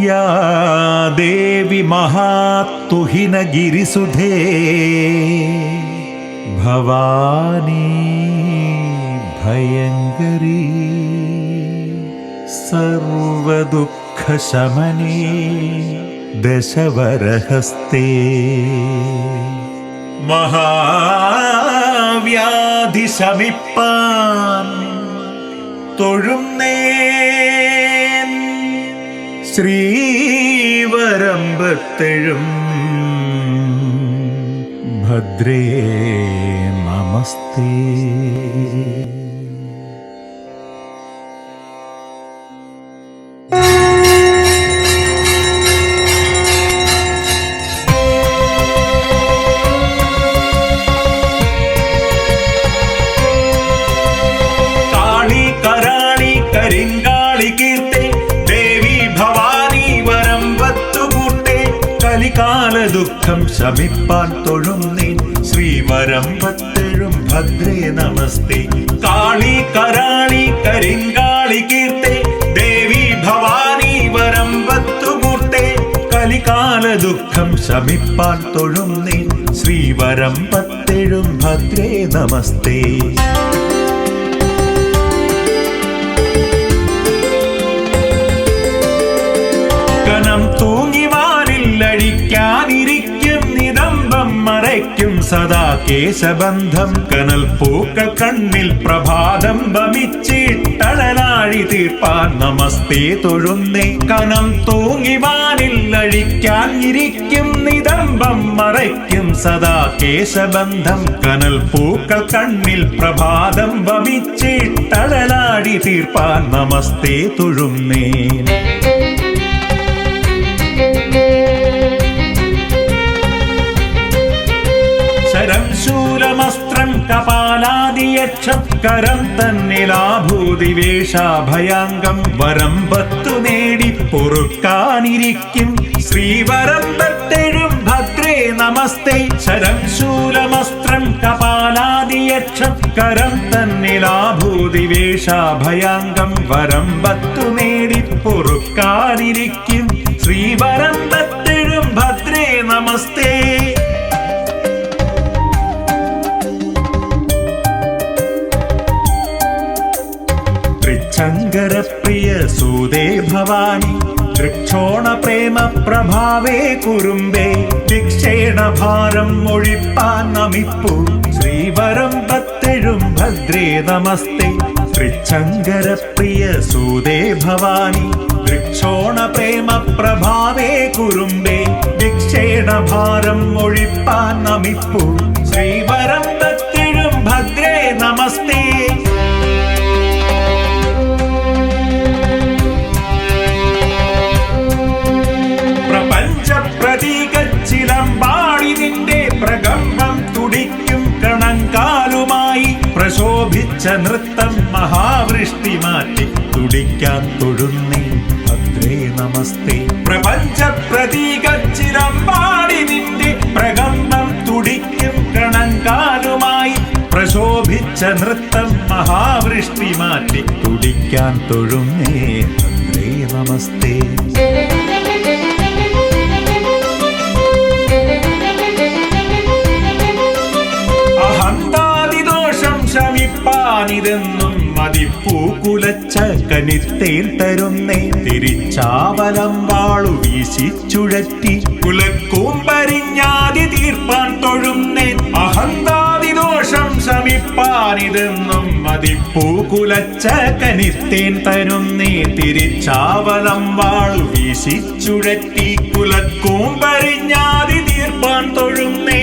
യാ ദേവി മഹാത്തുഹിനഗിരിസുധേ ഭവാനി ഭയങ്കരീ സർവദുഃഖശമനേ ദശവരഹസ്തേ മഹാവ്യാധി ശമിപ്പാൻ തൊഴുന്നേൻ ശ്രീവരമ്പത്തെഴും ഭദ്രേ നമസ്തേ. കരിങ്കാളി കീർത്തെ ദേവി ഭവാനി വരം വത്തുകൂട്ടെ കലികാല ദുഃഖം ശമിപ്പാൻ തൊഴുന്നേൻ ശ്രീവരം വത്തെഴും ഭദ്രേ നമസ്തേ. കാളി കരാളി കരിങ്കാളി കീർത്തെ ദേവി ഭവാനി വരം വത്തുകൂട്ടെ കലികാല ദുഃഖം ശമിപ്പാൻ തൊഴുന്നേൻ ശ്രീവരം വത്തെഴും ഭദ്രേ നമസ്തേ. ിരിക്കും നിതംബം മറയ്ക്കും സദാ കേശബന്ധം കനൽ പൂക്കൾ കണ്ണിൽ പ്രഭാതം ഭമിച്ചിട്ടഴലാഴി തീർപ്പാൻ നമസ്തേ തൊഴുന്നേ. കനം തൂങ്ങിവാനിൽ അഴിക്കാൻ ഇരിക്കും നിതംബം മറയ്ക്കും സദാ കേശബന്ധം കനൽ പൂക്കൾ കണ്ണിൽ പ്രഭാതം ഭമിച്ചിട്ടഴലാഴി തീർപ്പാൻ നമസ്തേ തൊഴുന്നേ. ശരം ശൂലമസ്ത്രം കപാലാദിയക്ഷം കരം തന്നിലാഭൂതിവേഷാഭയാംഗം വരം പത്തു നേടി പൊറുക്കാനിരിക്കും ശ്രീവരം വത്തെഴും ഭദ്രേ നമസ്തേ. ശരം ശൂലമസ്ത്രം കപാലാദിയക്ഷം കരം തന്നിലാഭൂതിവേഷാഭയാംഗം വരം പത്തു നേടി പൊറുക്കാനിരിക്കും ശ്രീവരം വത്തെഴും ഭദ്രേ നമസ്തേ. ശങ്കരപ്രിയ സൂതേ ഭവാനി തൃക്ഷോണ പ്രേമ പ്രഭാവേ കുറുമ്പേ ഭിക്ഷേണ ഭാരം ഒഴിപ്പാൻ നമിപ്പൂ ശ്രീവരം വത്തെഴും ഭദ്രേ നമസ്തേ. തൃശങ്കരപ്രിയ സൂതേ ഭവാനി തൃക്ഷോണ പ്രേമ പ്രഭാവേ കുറുമ്പേ ഭിക്ഷേണ ഭാരം ഒഴിപ്പാൻ നമിപ്പൂ ശ്രീവരം വത്തെഴും ഭദ്രേ നമസ്തേ. പ്രതീകച്ചിലമ്പാടി നിന്റെ പ്രകമ്പം തുടിക്കും കണങ്കാലുമായി പ്രശോഭിച്ച നൃത്തം മഹാവൃഷ്ടി മാറ്റി തുടിക്കാൻ തൊഴുന്നേ ഭദ്രേ നമസ്തേ. പ്രപഞ്ച പ്രതീകച്ചിലമ്പാടി നിന്റെ പ്രകമ്പം തുടിക്കും കണങ്കാലുമായി പ്രശോഭിച്ച നൃത്തം മഹാവൃഷ്ടി മാറ്റി തുടിക്കാൻ തൊഴുന്നേ ഭദ്രേ നമസ്തേ. ശമിപ്പാനിതെന്നും മതിപ്പൂക്കുലച്ച കനിത്തേൻ തരുന്നേ തിരിച്ചാവലം വാളു വീശി ചുഴറ്റി കുലക്കൂമ്പരിഞ്ഞാതി തീർപ്പാൻ തൊഴുന്നേ. അഹന്താദിദോഷം ശമിപ്പാനിതെന്നും മതിപ്പൂക്കുലച്ച കനിത്തേൻ തരുന്നേ തിരിച്ചാവലം വാളു വീശി ചുഴറ്റി കുലക്കൂമ്പരിഞ്ഞാതി തീർപ്പാൻ തൊഴുന്നേ.